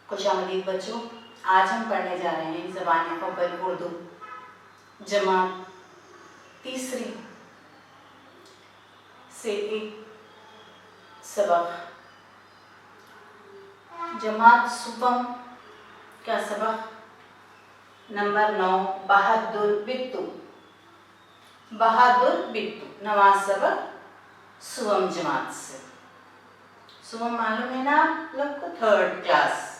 खुशामदीद बच्चों, आज हम पढ़ने जा रहे हैं ज़बान अव्वल उर्दू जमात तीसरी से एक सबक। जमात सुबम का सबक नंबर 9 बहादुर बिट्टू। बहादुर बिट्टू नवा सबक सुबम जमात से। सुबम मालूम है ना आप लोग को, 3rd क्लास।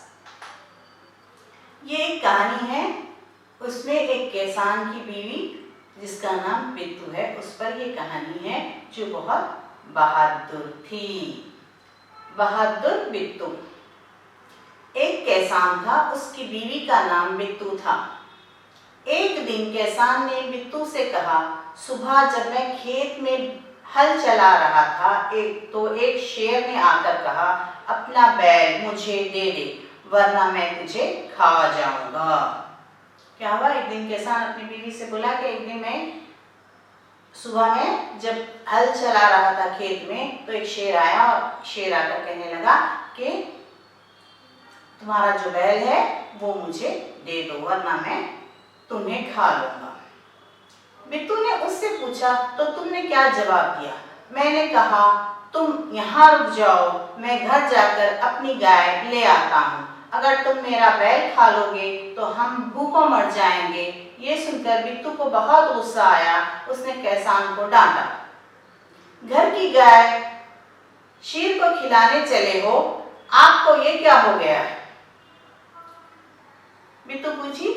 ये एक कहानी है, उसमें एक किसान की बीवी जिसका नाम बिट्टू है, उस पर ये कहानी है जो बहुत बहादुर थी। बहादुर बिट्टू। एक किसान था, उसकी बीवी का नाम बिट्टू था। एक दिन किसान ने बिट्टू से कहा, सुबह जब मैं खेत में हल चला रहा था एक शेर ने आकर कहा, अपना बैल मुझे दे दे वरना मैं तुझे खा जाऊंगा। क्या हुआ, एक दिन किसान अपनी बीवी से बोला कि एक दिन मैं सुबह में जब हल चला रहा था खेत में, तो एक शेर आया और शेर आकर कहने लगा कि तुम्हारा जो बैल है वो मुझे दे दो वरना मैं तुम्हें खा लूंगा। बिट्टू ने उससे पूछा, तो तुमने क्या जवाब दिया? मैंने कहा, तुम यहाँ रुक जाओ, मैं घर जाकर अपनी गाय ले आता हूँ। अगर तुम मेरा बैल खा लोगे तो हम भूखों मर जाएंगे। ये सुनकर बिट्टू को बहुत गुस्सा आया, उसने किसान को डांटा। घर की गाय शेर को खिलाने चले हो, आपको ये क्या हो गया है? बिट्टू पूछी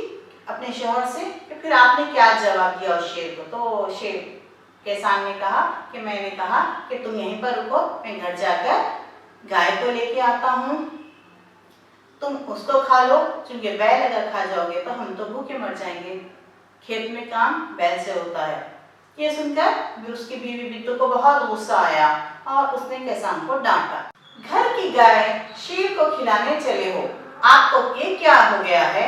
अपने शौहर से कि फिर आपने क्या जवाब दिया उस शेर को? तो शेर किसान ने कहा कि मैंने कहा कि तुम यहीं पर रुको, मैं घर जाकर गाय को लेके आता हूँ, तुम उसको खा लो, क्योंकि बैल अगर खा जाओगे तो हम तो भूखे मर जाएंगे। खेत में काम बैल से होता है। ये सुनकर उसकी बीवी बिट्टू को बहुत गुस्सा आया और उसने किसान को डांटा। घर की गाय शेर को खिलाने चले हो, आपको ये क्या हो गया है?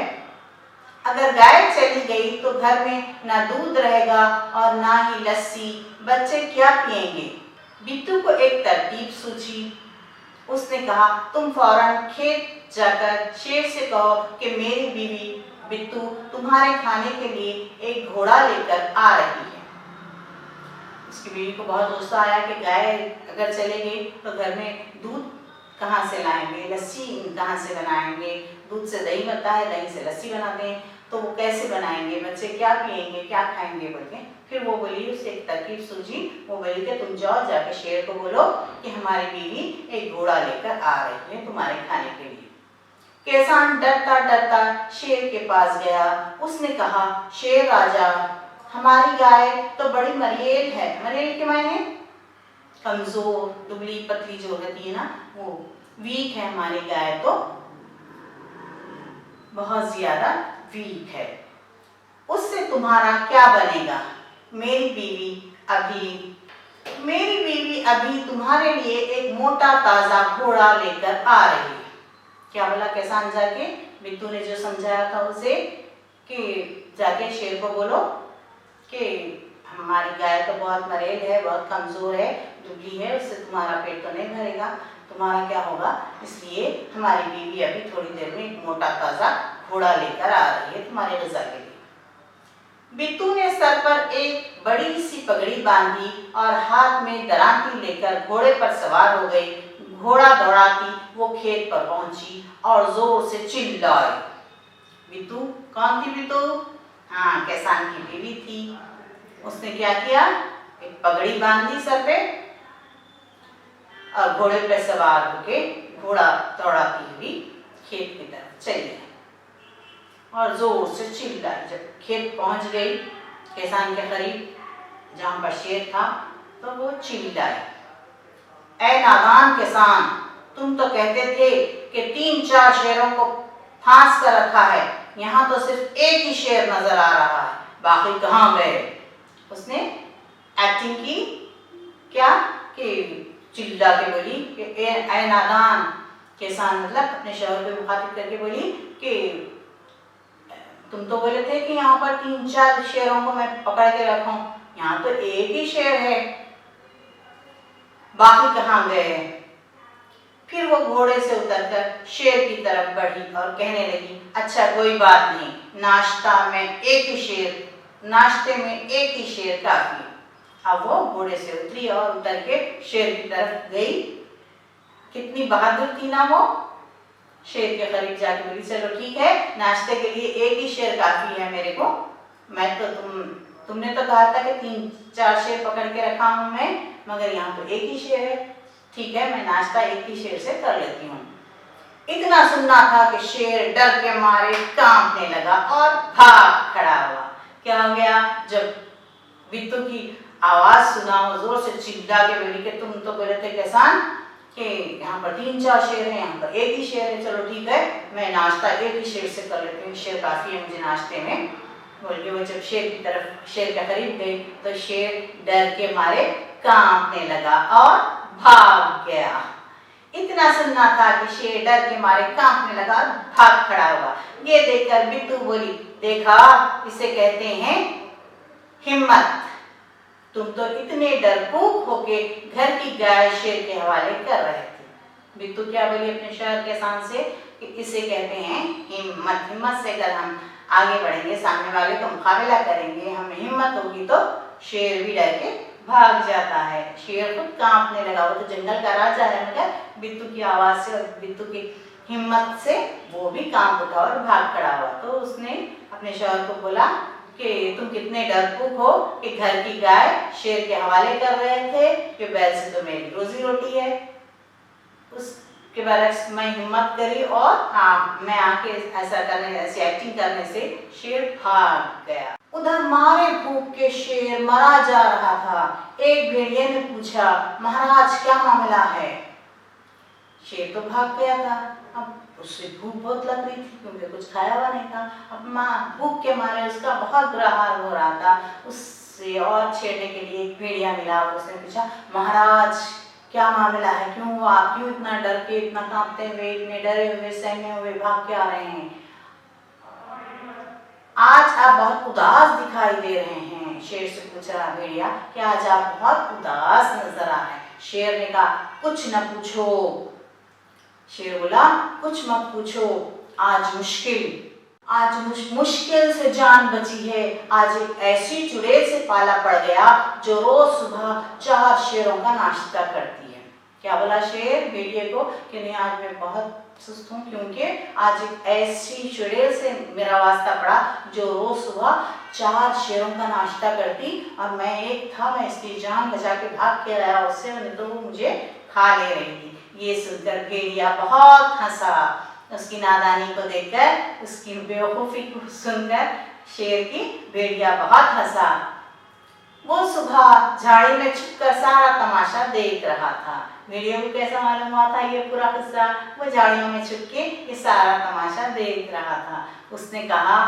अगर गाय चली गई तो घर में ना दूध रहेगा और ना ही लस्सी, बच्चे क्या पिएंगे? बिट्टू को एक तरकीब सूझी। उसने कहा, तुम फौरन खेत जाकर शेर से कहो कि मेरी बीवी बिट्टू तुम्हारे खाने के लिए एक घोड़ा लेकर आ रही है। उसकी बीवी को बहुत गुस्सा आया कि गाय अगर चले गई तो घर में दूध कहाँ से लाएंगे, लस्सी कहाँ से बनाएंगे? दूध से दही बनता है, दही से लस्सी बनाते हैं, तो वो कैसे बनाएंगे? बच्चे क्या पिएंगे, क्या खाएंगे बोल के फिर वो बोली, उससे एक तरकीब सूझी। वो बोली कि तुम जाओ जाके शेर को बोलो कि हमारी बीवी एक घोड़ा लेकर आ रही है तुम्हारे खाने के लिए। किसान डरता डरता शेर के पास गया। उसने कहा, शेर राजा, हमारी गाय तो बड़ी मरेल है। मरेल के मायने कमजोर, दुबली पतली जो रहती है ना, वो वीक है। हमारी गाय तो बहुत ज्यादा वीक है, उससे तुम्हारा क्या बनेगा? मेरी बीवी अभी तुम्हारे लिए एक मोटा ताजा घोड़ा लेकर आ रही है। क्या बोला किसान जाके? बिट्टू ने जो समझाया था उसे कि जाके शेर को बोलो कि हमारी गाय तो बहुत मरेल है, बहुत कमजोर है, दुबली है, उससे तुम्हारा पेट तो नहीं भरेगा, तुम्हारा क्या होगा, इसलिए हमारी बीवी अभी थोड़ी देर में एक मोटा ताजा घोड़ा लेकर आ रही है तुम्हारे ग़िज़ा के लिए। बिट्टू ने सर पर एक बड़ी सी पगड़ी बांधी और हाथ में दरांती लेकर घोड़े पर सवार हो गई। घोड़ा दौड़ाती वो खेत पर पहुंची और जोर से चिल्लाई। बिट्टू कौन थी? बिट्टू हाँ, किसान की बीवी थी। उसने क्या किया? एक पगड़ी बांधी सर पे और घोड़े पर सवार होके घोड़ा दौड़ाती हुई खेत की तरफ चली और जोर से चिल्लाई। जब खेत पहुंच गई किसान के करीब जहां पर शेर था, तो वो चिल्लाई, ऐ नादान किसान, तुम तो कहते थे कि 3-4 शेरों को फांस कर रखा है, यहाँ तो सिर्फ एक ही शेर नजर आ रहा है, बाकी कहाँ गए? उसने एक्टिंग की क्या कि चिल्ला के बोली कि ऐ नादान किसान, मतलब अपने शौहर को मुखातिब करके बोली कि तुम तो बोले थे कि यहाँ पर 3-4 शेरों को मैं पकड़ के रखूं, यहाँ तो एक ही शेर है, बाकी कहाँ गए? फिर वो घोड़े से उतरकर शेर की तरफ बढ़ी और कहने लगी, अच्छा कोई बात नहीं, नाश्ते में एक ही शेर काफी है। अब वो घोड़े से उतरी और उतर के शेर की तरफ गई। कितनी बहादुर थी ना वो, शेर के करीब जाके बोली, चलो ठीक है, नाश्ते के लिए एक ही शेर काफी है मेरे को। मैं तो तुमने तो कहा था कि 3-4 शेर पकड़ के रखा हूं मैं, मगर यहाँ तो एक ही शेर है। ठीक है, मैं नाश्ता एक ही शेर से कर लेती हूँ। इतना सुनना था कि शेर डर के मारे कांपने लगा और भाग खड़ा हुआ। क्या हो गया, जब बिट्टू की आवाज सुना, वो जोर से चिल्ला के बोली कि तुम तो बोले थे किसान कि यहाँ पर 3-4 शेर है, यहाँ पर एक ही शेर है। चलो ठीक है, मैं नाश्ता एक ही शेर से कर लेती हूँ, शेर काफी है मुझे नाश्ते में। बोल के वो जब शेर के करीब गई तो शेर डर के मारे कांपने लगा और भाग गया। इतना सुनना था कि शेर डर के मारे कांपने लगा और भाग खड़ा हुआ। ये देखकर बिट्टू बोली, देखा, इसे कहते हैं हिम्मत। तुम तो इतने डरपोक होके घर की गाय शेर के हवाले कर रहे थे। बिट्टू क्या बोली अपने शहर के शान से कि इसे कहते हैं हिम्मत। हिम्मत से अगर हम आगे बढ़ेंगे, सामने वाले का मुकाबला करेंगे, हमें हिम्मत होगी तो शेर भी डर के भाग जाता है। शेर खुद कांपने लगा, वो तो जंगल का राजा है, मगर बिट्टू की आवाज से और बिट्टू की हिम्मत से वो भी कांप उठा और भाग खड़ा हुआ। तो उसने अपने शौहर को बोला कि तुम कितने डरपोक हो कि घर की गाय शेर के हवाले कर रहे थे, कि बैल से तो मेरी रोजी रोटी है। उसके बाद मैं हिम्मत करी और हाँ, मैं आके ऐसी एक्टिंग करने से शेर भाग गया। उधर मारे भूख के शेर मरा जा रहा था। एक भेड़िए ने पूछा, महाराज क्या मामला है? शेर तो भाग गया था, अब उससे भूख बहुत लग रही थी क्योंकि कुछ खाया हुआ नहीं था। अब भूख के मारे उसका बहुत बुरा हाल हो रहा था। उससे और छेड़ने के लिए एक भेड़िया मिला और उसने पूछा, महाराज क्या मामला है, क्यों आप क्यों इतना डर के, इतना कांपते हुए, इतने डरे हुए, सहमे हुए भाग के आ रहे हैं? आज आप बहुत उदास दिखाई दे रहे हैं। शेर से पूछ रहा भेड़िया कि आज आप बहुत उदास नजर आ रहे हैं। शेर ने कहा, कुछ न पूछो। शेर बोला, कुछ मत पूछो, आज मुश्किल से जान बची है। आज एक ऐसी चुड़ैल से पाला पड़ गया जो रोज सुबह 4 शेरों का नाश्ता करती है। क्या बोला शेर भेड़िए को कि नहीं, आज मैं बहुत सुस्त हूँ क्योंकि आज एक ऐसी चुड़ैल से मेरा वास्ता पड़ा जो रोज सुबह 4 शेरों का नाश्ता करती, और मैं इसकी जान बचा के भाग के आया उससे, नहीं तो वो मुझे खा ले रही थी। ये सुनकर भेड़िया बहुत हंसा। उसकी नादानी को देखकर, उसकी बेवकूफी को सुनकर शेर की भेड़िया बहुत हंसा। वो सुबह झाड़ी में छुपकर सारा तमाशा देख रहा था। भेड़िया को कैसा मालूम हुआ था ये पूरा किस्सा? वो झाड़ियों में छुप के ये सारा तमाशा देख रहा था। उसने कहा,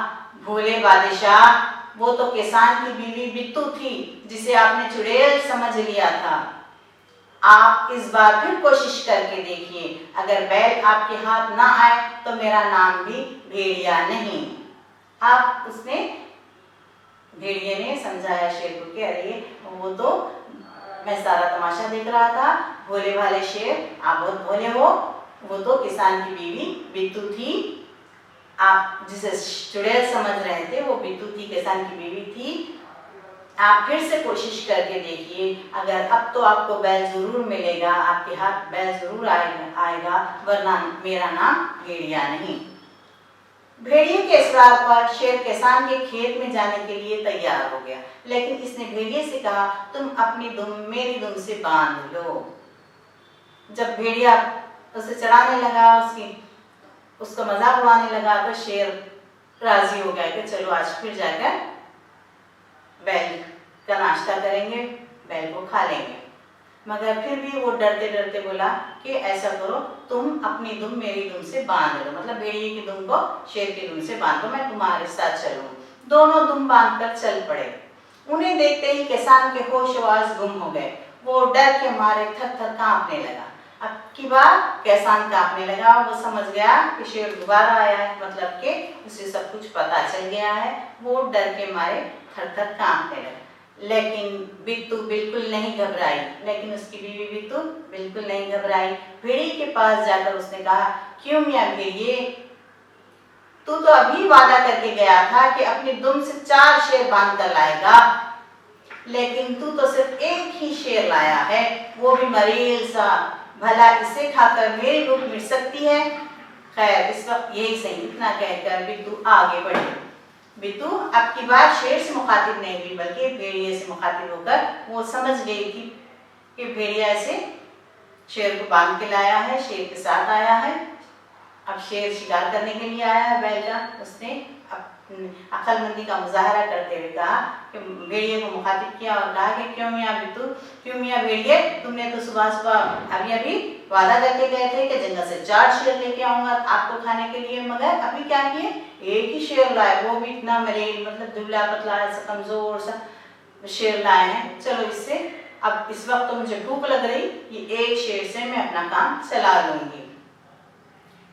भोले बादशाह, वो तो किसान की बीवी बिट्टू थी जिसे आपने चुड़ैल समझ लिया था। आप इस बार फिर कोशिश करके देखिए, अगर बैल आपके हाथ ना आए तो मेरा नाम भी भेड़िया नहीं। भेड़िए ने समझाया शेर को कि अरे वो तो मैं सारा तमाशा देख रहा था, भोले भाले शेर, आप बहुत भोले हो, वो तो किसान की बीवी बिट्टू थी। आप जिसे चुड़ैल समझ रहे थे वो बिट्टू थी, किसान की बीवी थी। आप फिर से कोशिश करके देखिए, अगर अब तो आपको बैल जरूर मिलेगा, आपके हाथ बैल जरूर आएगा, वरना मेरा नाम भेड़िया नहीं। भेड़िए के इसरार पर शेर किसान के खेत में जाने के लिए तैयार हो गया, लेकिन इसने भेड़िए से कहा, तुम अपनी दुम मेरी दुम से बांध लो। जब भेड़िया उसे चढ़ाने लगा, उसका मजाक उड़ाने लगा, तो शेर राजी हो गया कि चलो आज फिर जाकर बैल का नाश्ता करेंगे, बैल को खा लेंगे। मगर फिर भी वो डरते डरते बोला कि ऐसा करो, तुम अपनी दुम मेरी दुम से बांध लो, मतलब भेड़िए की दुम को शेर की दुम से बांध लो, मैं तुम्हारे साथ चलूं। दोनों दुम बांधकर चल पड़े। उन्हें देखते ही किसान के होश-हवास गुम हो गए। वो डर के मारे थर-थर कांपने लगा। अब की बार किसान कांपने लगा, वो समझ गया कि शेर दोबारा आया है, मतलब कि उसे सब कुछ पता चल गया है। वो डर के मारे थर-थर कांपने लगा। लेकिन बिट्टू बिल्कुल नहीं घबराई। लेकिन उसकी बीवी बिट्टू बिल्कुल नहीं घबराई। भेड़िए के पास जाकर उसने कहा, क्यों मियाँ भेड़िए, तू तो अभी वादा करके गया था कि अपनी दुम से 4 शेर बांध कर लाएगा, लेकिन तू तो सिर्फ एक ही शेर लाया है, वो भी मरील सा। भला इसे खाकर मेरी भूख मिट सकती है? खैर इस वक्त यही सही। इतना कहकर बिट्टू आगे बढ़ी। बिट्टू अब की बार शेर से मुखातिब नहीं हुई, बल्कि भेड़िए से मुखातिब होकर वो समझ गई थी कि भेड़िया ऐसे शेर को बांध के लाया है, शेर के साथ आया है। अब शेर शिकार करने के लिए आया है बैल का। उसने अक्लमंदी का मुजाहरा करते हुए कहा कि भेड़िए को मुखातिब किया और कहा कि क्यों मियाँ बिट्टू, क्यों मियाँ भेड़िए, तुमने तो सुबह सुबह अभी वादा करके गए थे कि जंगल से 4 शेर लेके आऊंगा आपको खाने के लिए, मगर अभी क्या किए, एक ही शेर लाए, वो भी इतना मरेल, मतलब दुबला पतला ऐसा कमजोर सा शेर लाए हैं। चलो इससे अब इस वक्त तो मुझे भूख लग रही, ये एक शेर से मैं अपना काम चला लूंगी।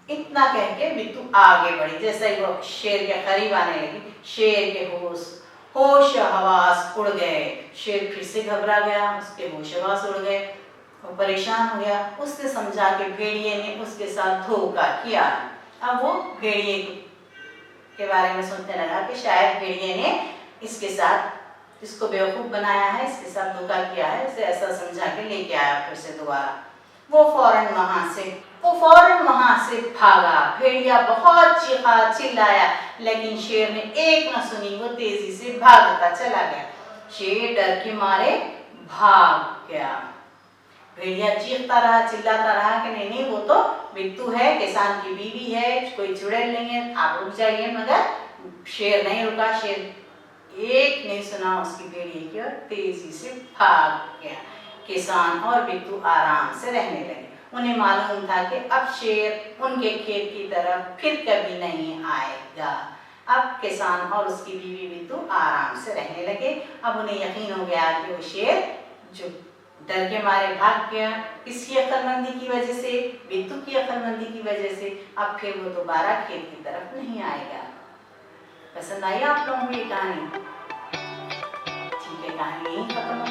इतना कह के बिट्टू आगे बढ़ी। जैसे ही वो शेर के करीब आने लगी, शेर के होश हवास उड़ गए। शेर फिर से घबरा गया, उसके होश हवास उड़ गए, वो परेशान हो गया। उसने समझा कि भेड़िए ने उसके साथ धोखा किया। अब वो भेड़िए के बारे में सोचने लगा कि शायद भेड़िए ने इसके साथ इसको बेवकूफ बनाया है, इसके साथ धोखा किया है, इसे ऐसा समझा के लेके आया फिर से दोबारा। वो फौरन वहां से भागा। भेड़िया बहुत चीखा चिल्लाया, लेकिन शेर ने एक न सुनी, वो तेजी से भागता चला गया। शेर डर के मारे भाग गया। भेड़िया चीखता रहा, चिल्लाता रहा कि नहीं वो तो बिट्टू है, किसान की बीवी है, कोई चुड़ैल नहीं है, आप रुक जाइए। मगर शेर नहीं रुका। शेर एक नहीं सुना उसकी भेड़िए की और तेजी से भाग गया। किसान और बिट्टू आराम से रहने लगे। उन्हें मालूम था कि अब शेर उनके खेत की तरफ फिर कभी नहीं आएगा। अब किसान और उसकी बीवी बिट्टू आराम से रहने लगे। अब उन्हें यकीन हो गया कि वो शेर जो डर के मारे भाग गया, किसकी अक्लमंदी की वजह से, बिट्टू की अक्लमंदी की वजह से, अब फिर वो दोबारा खेत की तरफ नहीं आएगा। पसंद आई आप लोगों को ये कहानी? ठीक है, कहानी यहीं खत्म।